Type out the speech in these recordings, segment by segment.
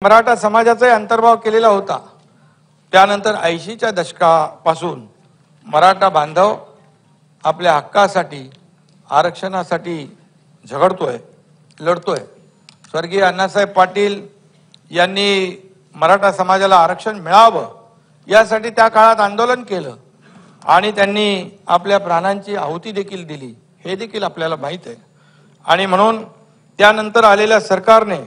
मराठा समाजाचाही अंतर्भाव केलेला होता। त्यानंतर 80च्या दशकापासून मराठा बांधव आपल्या हक्कासाठी आरक्षणासाठी झगडतोय, लढतोय। स्वर्गीय अण्णासाहेब पाटील यांनी मराठा समाजाला आरक्षण मिळावं यासाठी त्या काळात आंदोलन केलं आणि त्यांनी आपल्या प्राणांची आहुती देखील दिली, हे देखील आपल्याला माहीत आहे। आणि म्हणून त्यानंतर आलेल्या सरकारने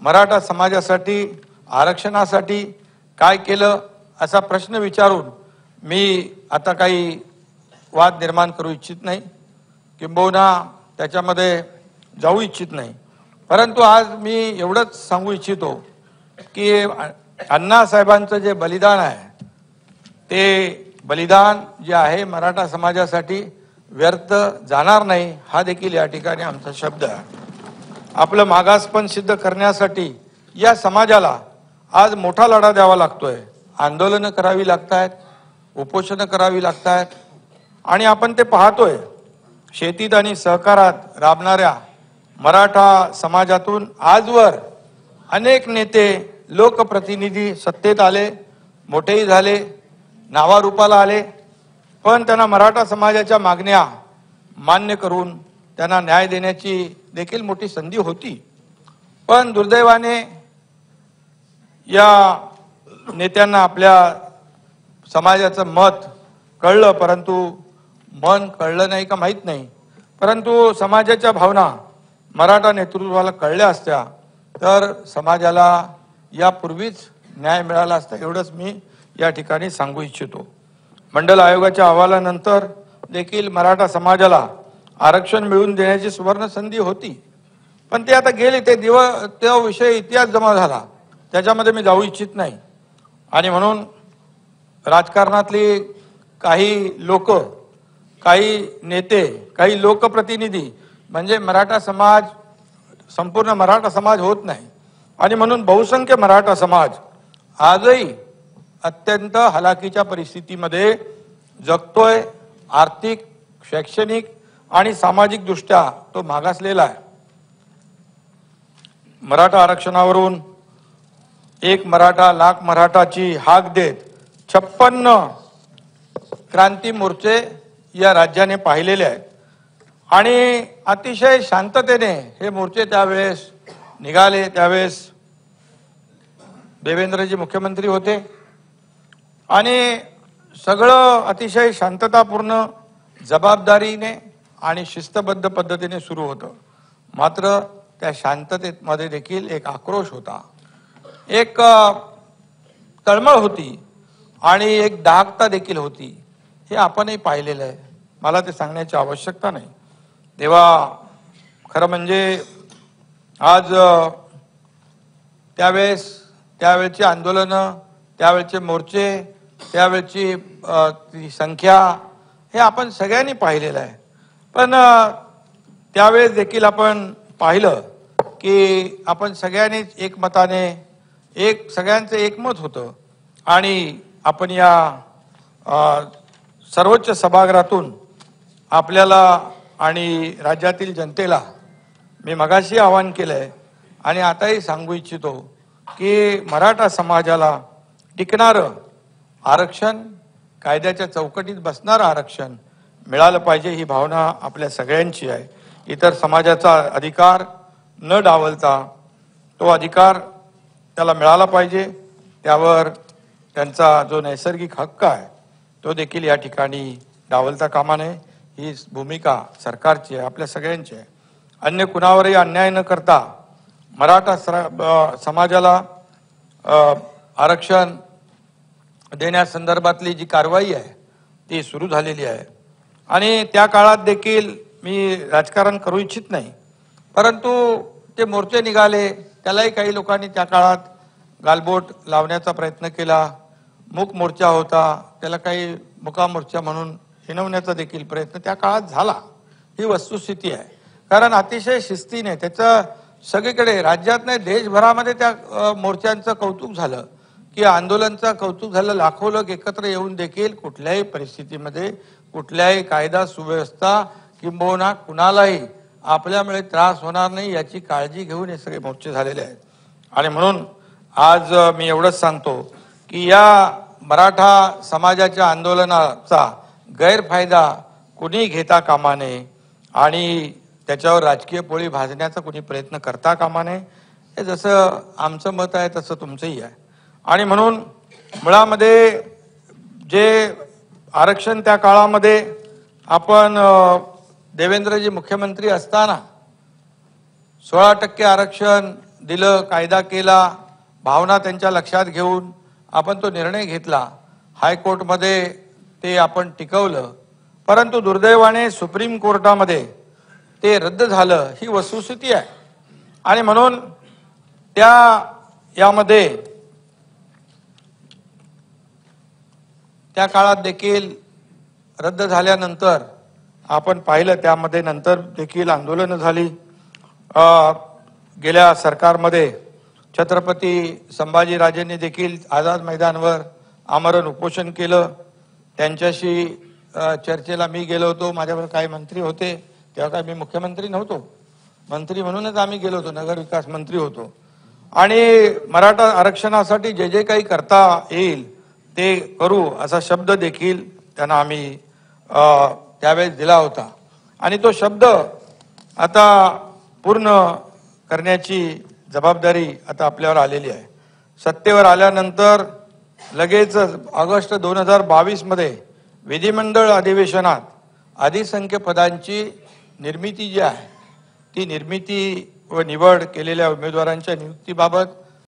मराठा समाजासाठी आरक्षणासाठी काय केलं असा प्रश्न विचारून मी आता काही वाद निर्माण करू इच्छित नाही, किंबहुना त्याच्यामध्ये जाऊ इच्छित नाही। परंतु आज मी एवढंच सांगू इच्छितो की अण्णासाहेबांचं जे बलिदान आहे ते बलिदान जे आहे मराठा समाजासाठी व्यर्थ जाणार नाही, हा देखील या ठिकाणी आमचा शब्द आहे। आपलं मागासपण सिद्ध करण्यासाठी या समाजाला आज मोठा लढा द्यावा लागतोय, आंदोलनं करावी लागतात, उपोषणं करावी लागतात आणि आपण ते पाहतोय। शेतीत आणि सहकारात राबणाऱ्या मराठा समाजातून आजवर अनेक नेते लोकप्रतिनिधी सत्तेत आले, मोठेही झाले, नावारूपाला आले, पण त्यांना मराठा समाजाच्या मागण्या मान्य करून त्यांना न्याय देण्याची देखील मोठी संधी होती। पण दुर्दैवाने या नेत्यांना आपल्या समाजाचं मत कळलं, परंतु मन कळलं नाही का माहीत नाही, परंतु समाजाच्या भावना मराठा नेतृत्वाला कळल्या असत्या तर समाजाला यापूर्वीच न्याय मिळाला असता, एवढंच मी या ठिकाणी सांगू इच्छितो। मंडल आयोगाच्या अहवालानंतर देखील मराठा समाजाला आरक्षण मिळवून देण्याची सुवर्ण संधी होती, पण ते आता गेले, ते विषय इतिहास जमा झाला, त्याच्यामध्ये मी जाऊ इच्छित नाही। आणि म्हणून राजकारणातली काही लोक, काही नेते, काही लोकप्रतिनिधी म्हणजे मराठा समाज, संपूर्ण मराठा समाज होत नाही। आणि म्हणून बहुसंख्य मराठा समाज आजही अत्यंत हलाखीच्या परिस्थितीमध्ये जगतोय। आर्थिक, शैक्षणिक आणि सामाजिक दृष्ट्या तो मागासलेला आहे। मराठा आरक्षणावरून एक मराठा लाख मराठाची हाक देत 56 क्रांती मोर्चे या राज्याने पाहिलेले आहेत आणि अतिशय शांततेने हे मोर्चे त्यावेळेस निघाले। त्यावेळेस देवेंद्रजी मुख्यमंत्री होते आणि सगळं अतिशय शांततापूर्ण, जबाबदारीने आणि शिस्तबद्ध पद्धतीने सुरू होतं। मात्र त्या शांततेमध्ये देखील एक आक्रोश होता, एक तळमळ होती आणि एक दाहकता देखील होती, हे आपणही पाहिलेलं आहे, मला ते सांगण्याची आवश्यकता नाही। तेव्हा खरं म्हणजे आज त्यावेळची आंदोलनं, त्यावेळचे मोर्चे, त्यावेळची ती संख्या हे आपण सगळ्यांनी पाहिलेलं आहे। पण त्यावेळेस देखील आपण पाहिलं की आपण सगळ्यांनीच एकमताने, सगळ्यांचं एकमत होतं आणि आपण या सर्वोच्च सभागृहातून आपल्याला आणि राज्यातील जनतेला मी मगाशी आवाहन केलंय आणि आताही सांगू इच्छितो की मराठा समाजाला टिकणारं आरक्षण, कायद्याच्या चौकटीत बसणारं आरक्षण मिळालं पाहिजे, ही भावना आपल्या सगळ्यांची आहे। इतर समाजाचा अधिकार न डावलता तो अधिकार त्याला मिळाला पाहिजे, त्यावर त्यांचा जो नैसर्गिक हक्क आहे तो देखील या ठिकाणी डावलता कामा नये, ही भूमिका सरकारची आहे, आपल्या सगळ्यांची आहे। अन्य कुणावरही अन्याय न करता मराठा समाजाला आरक्षण देण्यासंदर्भातली जी कारवाई आहे ती सुरू झालेली आहे आणि त्या काळात देखील मी राजकारण करू इच्छित नाही, परंतु ते मोर्चे निघाले, त्यालाही काही लोकांनी त्या काळात गालबोट लावण्याचा प्रयत्न केला। मूक मोर्चा होता, त्याला काही मुका मोर्चा म्हणून हिणवण्याचा देखील प्रयत्न त्या काळात झाला, ही वस्तुस्थिती आहे। कारण अतिशय शिस्तीने त्याचं सगळीकडे राज्यात नाही देशभरामध्ये त्या मोर्चांचं कौतुक झालं, की आंदोलनाचं कौतुक झालं। लाखो लोक एकत्र येऊन देखील कुठल्याही परिस्थितीमध्ये, कुठल्याही कायदा सुव्यवस्था किंबहुना कुणालाही आपल्यामुळे त्रास होणार नाही याची काळजी घेऊन हे सगळे मोर्चे झालेले आहेत। आणि म्हणून आज मी एवढंच सांगतो की या मराठा समाजाच्या आंदोलनाचा गैरफायदा कुणी घेता कामा नये आणि त्याच्यावर राजकीय पोळी भाजण्याचा कुणी प्रयत्न करता कामा नये. हे जसं आमचं मत आहे तसं तुमचंही आहे. आणि म्हणून मुळामध्ये जे आरक्षण त्या काळामध्ये आपण देवेंद्रजी मुख्यमंत्री असताना 16% आरक्षण दिलं, कायदा केला, भावना त्यांच्या लक्षात घेऊन आपण तो निर्णय घेतला. हायकोर्टमध्ये ते आपण टिकवलं, परंतु दुर्दैवाने सुप्रीम कोर्टामध्ये ते रद्द झालं, ही वस्तुस्थिती आहे. आणि म्हणून यामध्ये त्या काळात देखील रद्द झाल्यानंतर आपण पाहिलं, त्यामध्ये नंतर देखील आंदोलनं झाली. गेल्या सरकारमध्ये छत्रपती संभाजीराजेंनी देखील आझाद मैदानवर आमरण उपोषण केलं. त्यांच्याशी चर्चेला मी गेलो होतो. माझ्याबरोबर काही मंत्री होते. तेव्हा काय मी मुख्यमंत्री नव्हतो, मंत्री म्हणूनच आम्ही गेलो होतो, नगर विकास मंत्री होतो. आणि मराठा आरक्षणासाठी जे जे काही करता येईल ते करू असा शब्द देखील त्यांना आम्ही त्यावेळेस दिला होता. आणि तो शब्द आता पूर्ण करण्याची जबाबदारी आता आपल्यावर आलेली आहे. सत्तेवर आल्यानंतर लगेच ऑगस्ट 2022 मध्ये विधिमंडळ अधिवेशनात अधिसंख्य पदांची निर्मिती जी आहे ती निर्मिती व निवड केलेल्या उमेदवारांच्या नियुक्तीबाबत